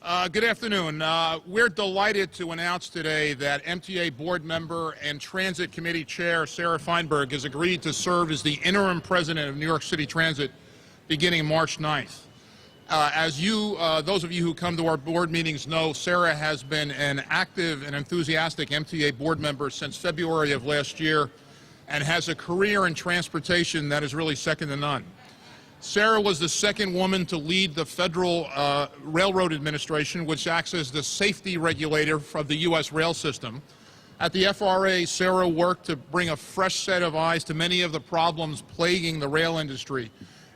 Good afternoon. We're delighted to announce today that MTA board member and Transit Committee Chair Sarah Feinberg has agreed to serve as the interim president of New York City Transit beginning March 9th. Those of you who come to our board meetings know, Sarah has been an active and enthusiastic MTA board member since February of last year and has a career in transportation that is really second to none. Sarah was the second woman to lead the Federal Railroad Administration, which acts as the safety regulator of the U.S. rail system. At the FRA, Sarah worked to bring a fresh set of eyes to many of the problems plaguing the rail industry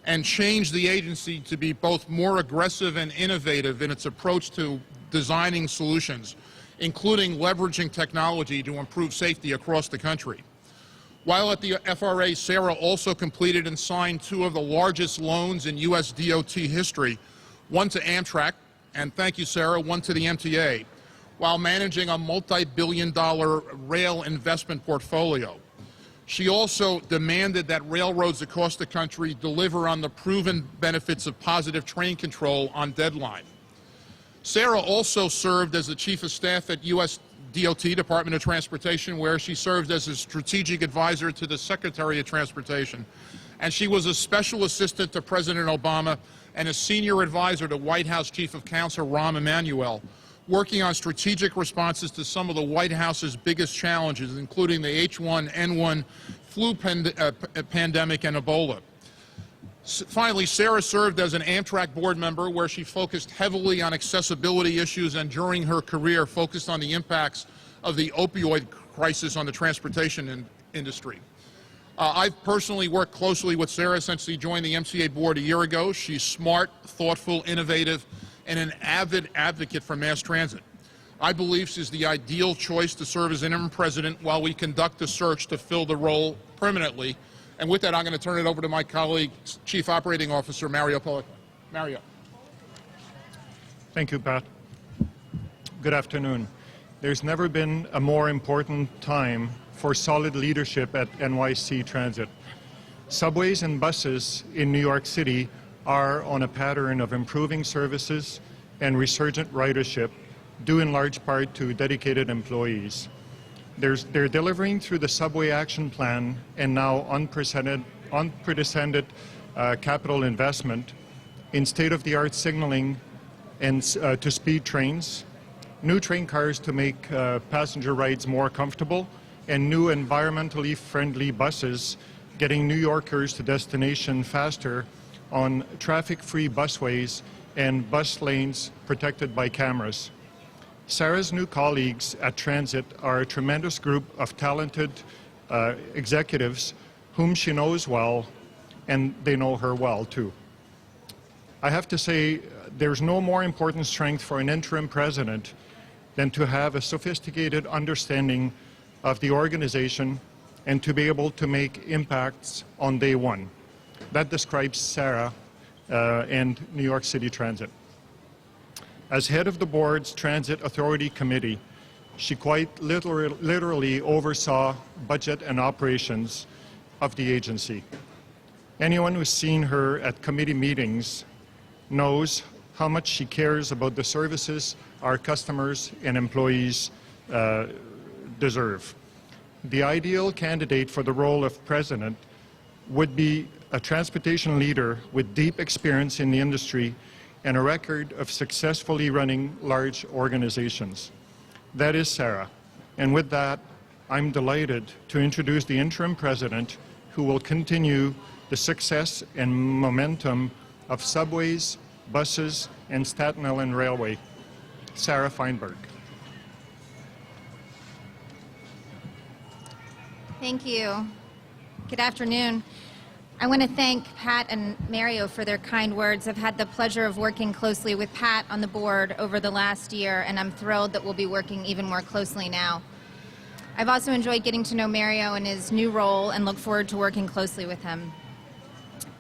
and change the agency to be both more aggressive and innovative in its approach to designing solutions, including leveraging technology to improve safety across the country. While at the FRA, Sarah also completed and signed two of the largest loans in U.S. DOT history, one to Amtrak, and thank you, Sarah, one to the MTA, while managing a multi-billion-dollar rail investment portfolio. She also demanded that railroads across the country deliver on the proven benefits of positive train control on deadline. Sarah also served as the Chief of Staff at U.S. DOT, Department of Transportation, where she served as a strategic advisor to the Secretary of Transportation. And she was a special assistant to President Obama and a senior advisor to White House Chief of Counsel Rahm Emanuel, working on strategic responses to some of the White House's biggest challenges, including the H1N1 flu pandemic and Ebola. Finally, Sarah served as an Amtrak board member where she focused heavily on accessibility issues and during her career focused on the impacts of the opioid crisis on the transportation industry. I've personally worked closely with Sarah since she joined the MTA board a year ago. She's smart, thoughtful, innovative, and an avid advocate for mass transit. I believe she's the ideal choice to serve as interim president while we conduct a search to fill the role permanently. And with that, I'm going to turn it over to my colleague, Chief Operating Officer Mario Pollock. Mario. Thank you, Pat. Good afternoon. There's never been a more important time for solid leadership at NYC Transit. Subways and buses in New York City are on a pattern of improving services and resurgent ridership, due in large part to dedicated employees. They're delivering through the Subway Action Plan and now unprecedented capital investment in state-of-the-art signaling and to speed trains, new train cars to make passenger rides more comfortable, and new environmentally friendly buses getting New Yorkers to destination faster on traffic-free busways and bus lanes protected by cameras. Sarah's new colleagues at Transit are a tremendous group of talented executives whom she knows well, and they know her well too. I have to say, there's no more important strength for an interim president than to have a sophisticated understanding of the organization and to be able to make impacts on day one. That describes Sarah and New York City Transit. As head of the board's Transit Authority Committee, she quite literally oversaw budget and operations of the agency. Anyone who's seen her at committee meetings knows how much she cares about the services our customers and employees deserve. The ideal candidate for the role of president would be a transportation leader with deep experience in the industry and a record of successfully running large organizations. That is Sarah. And with that, I'm delighted to introduce the interim president who will continue the success and momentum of subways, buses, and Staten Island Railway, Sarah Feinberg. Thank you. Good afternoon. I want to thank Pat and Mario for their kind words. I've had the pleasure of working closely with Pat on the board over the last year, and I'm thrilled that we'll be working even more closely now. I've also enjoyed getting to know Mario in his new role and look forward to working closely with him.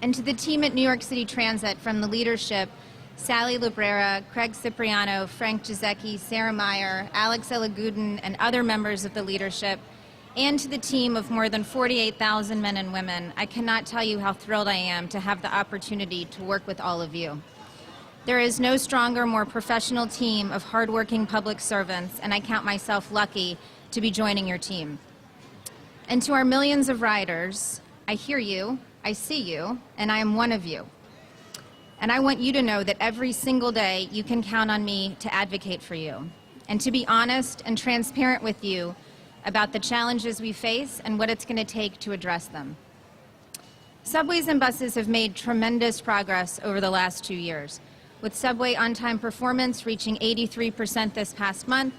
And to the team at New York City Transit, from the leadership, Sally Lubrera, Craig Cipriano, Frank Giesecke, Sarah Meyer, Alex Elagudin, and other members of the leadership, and to the team of more than 48,000 men and women, I cannot tell you how thrilled I am to have the opportunity to work with all of you. There is no stronger, more professional team of hardworking public servants, and I count myself lucky to be joining your team. And to our millions of riders, I hear you, I see you, and I am one of you. And I want you to know that every single day you can count on me to advocate for you and to be honest and transparent with you about the challenges we face and what it's going to take to address them. Subways and buses have made tremendous progress over the last 2 years, with subway on-time performance reaching 83% this past month,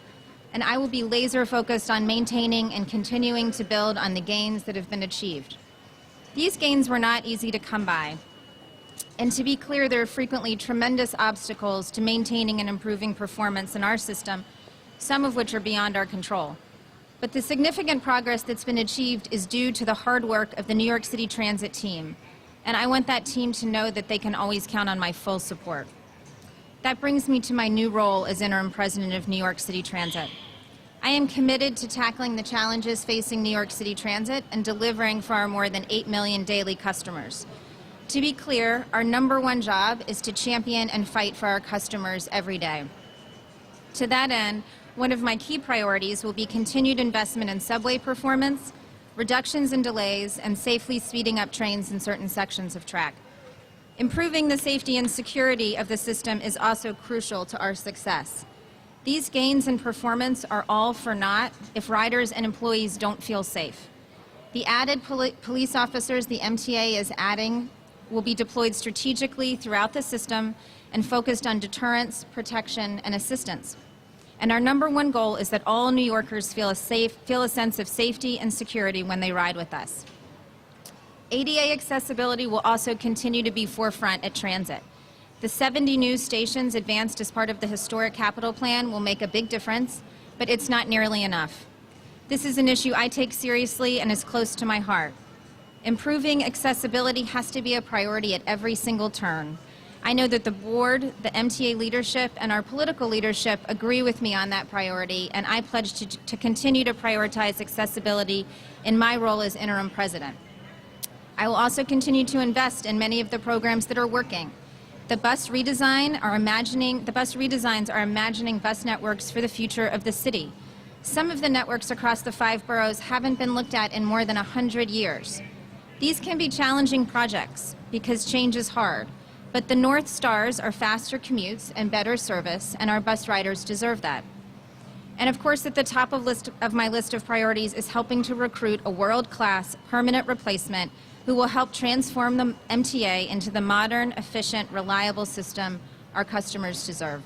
and I will be laser focused on maintaining and continuing to build on the gains that have been achieved. These gains were not easy to come by, and to be clear, there are frequently tremendous obstacles to maintaining and improving performance in our system, some of which are beyond our control. But the significant progress that's been achieved is due to the hard work of the New York City Transit team, and I want that team to know that they can always count on my full support. That brings me to my new role as interim president of New York City Transit. I am committed to tackling the challenges facing New York City Transit and delivering for our more than 8 million daily customers. To be clear, our #1 job is to champion and fight for our customers every day. To that end, one of my key priorities will be continued investment in subway performance, reductions in delays, and safely speeding up trains in certain sections of track. Improving the safety and security of the system is also crucial to our success. These gains in performance are all for naught if riders and employees don't feel safe. The added police officers the MTA is adding will be deployed strategically throughout the system and focused on deterrence, protection, and assistance. And our #1 goal is that all New Yorkers feel a sense of safety and security when they ride with us. ADA accessibility will also continue to be forefront at transit. The 70 new stations advanced as part of the historic capital plan will make a big difference, but it's not nearly enough. This is an issue I take seriously and is close to my heart. Improving accessibility has to be a priority at every single turn. I know that the board, the MTA leadership, and our political leadership agree with me on that priority, and I pledge to continue to prioritize accessibility in my role as interim president. I will also continue to invest in many of the programs that are working. The bus redesigns are imagining bus networks for the future of the city. Some of the networks across the 5 boroughs haven't been looked at in more than 100 years. These can be challenging projects because change is hard, but the North Stars are faster commutes and better service, and our bus riders deserve that. And of course, at the top of my list of priorities is helping to recruit a world-class permanent replacement who will help transform the MTA into the modern, efficient, reliable system our customers deserve.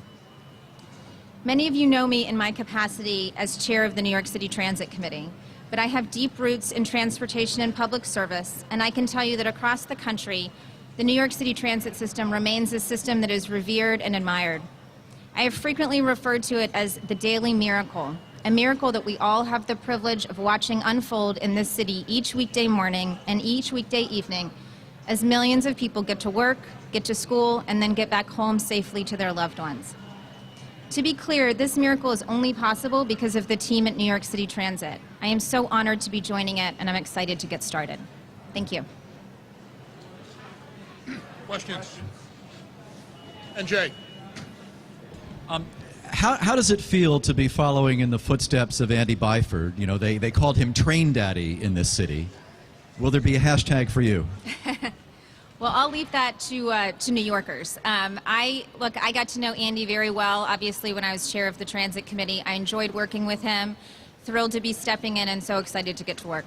Many of you know me in my capacity as chair of the New York City Transit Committee, but I have deep roots in transportation and public service, and I can tell you that across the country, the New York City transit system remains a system that is revered and admired. I have frequently referred to it as the daily miracle, a miracle that we all have the privilege of watching unfold in this city each weekday morning and each weekday evening as millions of people get to work, get to school, and then get back home safely to their loved ones. To be clear, this miracle is only possible because of the team at New York City Transit. I am so honored to be joining it, and I'm excited to get started. Thank you. Questions? And Jay. How does it feel to be following in the footsteps of Andy Byford? You know, they called him Train Daddy in this city. Will there be a hashtag for you? Well, I'll leave that to New Yorkers. I got to know Andy very well, obviously, when I was chair of the Transit Committee. I enjoyed working with him, thrilled to be stepping in, and so excited to get to work.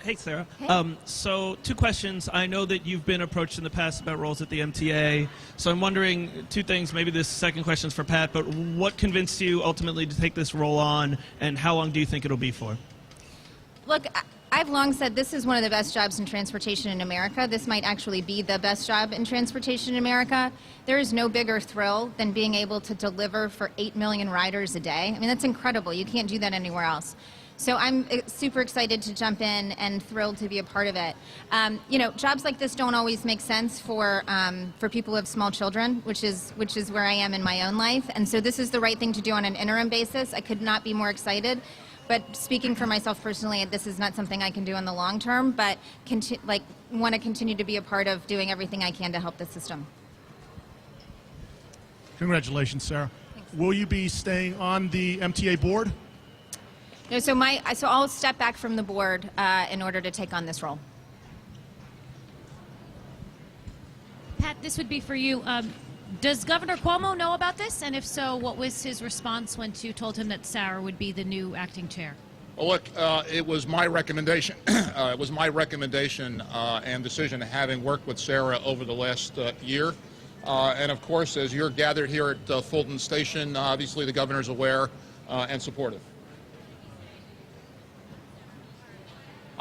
Hey, Sarah. Hey. So 2 questions. I know that you've been approached in the past about roles at the MTA. So I'm wondering 2 things. Maybe this second question is for Pat, but what convinced you ultimately to take this role on, and how long do you think it'll be for? Look, I've long said this is one of the best jobs in transportation in America. This might actually be the best job in transportation in America. There is no bigger thrill than being able to deliver for 8 million riders a day. I mean, that's incredible. You can't do that anywhere else. So I'm super excited to jump in and thrilled to be a part of it. You know, jobs like this don't always make sense for people who have small children, which is where I am in my own life. And so this is the right thing to do on an interim basis. I could not be more excited. But speaking for myself personally, this is not something I can do in the long term, but want to continue to be a part of doing everything I can to help the system. Congratulations, Sarah. Thanks. Will you be staying on the MTA board? No, so I'll step back from the board in order to take on this role. Pat, this would be for you. Does Governor Cuomo know about this? And if so, what was his response when you told him that Sarah would be the new acting chair? Well, look, it was my recommendation. It was my recommendation and decision, having worked with Sarah over the last year. And of course, as you're gathered here at Fulton Station, obviously the governor's aware and supportive.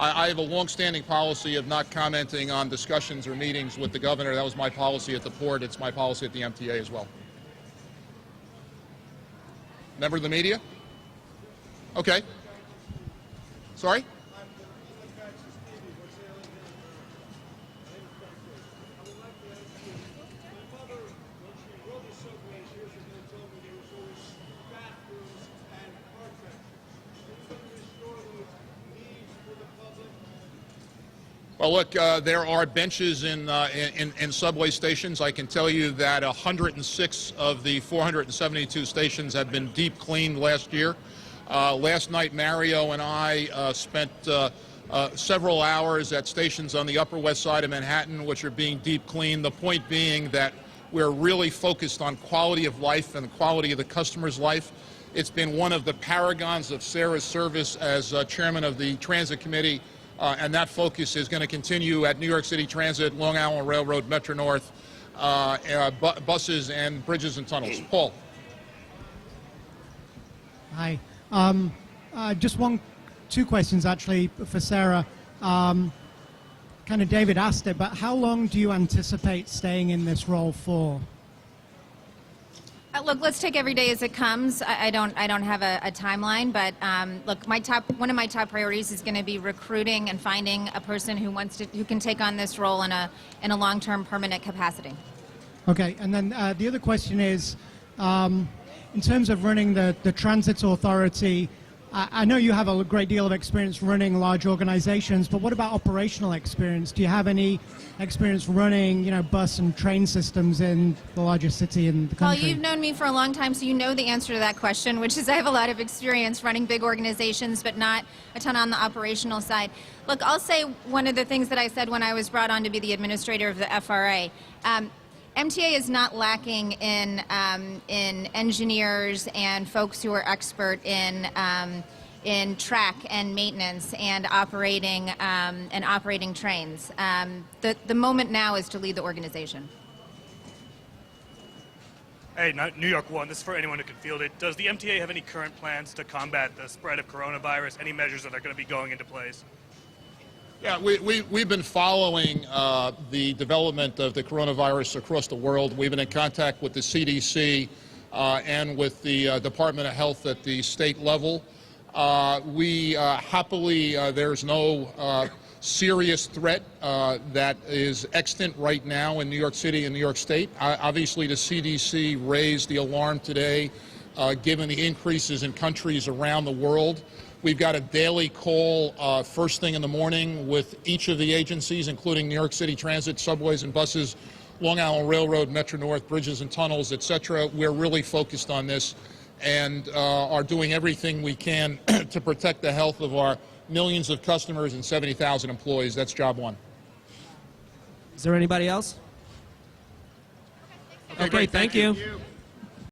I have a long-standing policy of not commenting on discussions or meetings with the governor. That was my policy at the port. It's my policy at the MTA as well. Member of the media? Okay. Sorry? Well, look, there are benches in subway stations. I can tell you that 106 of the 472 stations have been deep cleaned last year. Last night, Mario and I spent several hours at stations on the Upper West Side of Manhattan, which are being deep cleaned. The point being that we're really focused on quality of life and the quality of the customer's life. It's been one of the paragons of Sarah's service as chairman of the Transit Committee. And that focus is going to continue at New York City Transit, Long Island Railroad, Metro North, buses and bridges and tunnels. Paul. Hi. Just two questions actually for Sarah. Kind of David asked it, but how long do you anticipate staying in this role for? Look, let's take every day as it comes. I don't have a timeline, but look, one of my top priorities is going to be recruiting and finding a person who can take on this role in a long-term permanent capacity. Okay, and then the other question is, in terms of running the Transit Authority, I know you have a great deal of experience running large organizations, but what about operational experience? Do you have any experience running, bus and train systems in the largest city in the country? Well, you've known me for a long time, so you know the answer to that question, which is I have a lot of experience running big organizations, but not a ton on the operational side. Look, I'll say one of the things that I said when I was brought on to be the administrator of the FRA. MTA is not lacking in engineers and folks who are expert in track and maintenance and operating trains. The moment now is to lead the organization. Hey, New York One. This is for anyone who can field it. Does the MTA have any current plans to combat the spread of coronavirus? Any measures that are going to be going into place? Yeah, we've been following the development of the coronavirus across the world. We've been in contact with the CDC and with the Department of Health at the state level. Happily, there's no serious threat that is extant right now in New York City and New York State. Obviously, the CDC raised the alarm today, given the increases in countries around the world. We've got a daily call first thing in the morning with each of the agencies, including New York City Transit, subways and buses, Long Island Railroad, Metro North, bridges and tunnels, etc. We're really focused on this and are doing everything we can to protect the health of our millions of customers and 70,000 employees. That's job one. Is there anybody else? Okay, great. thank you.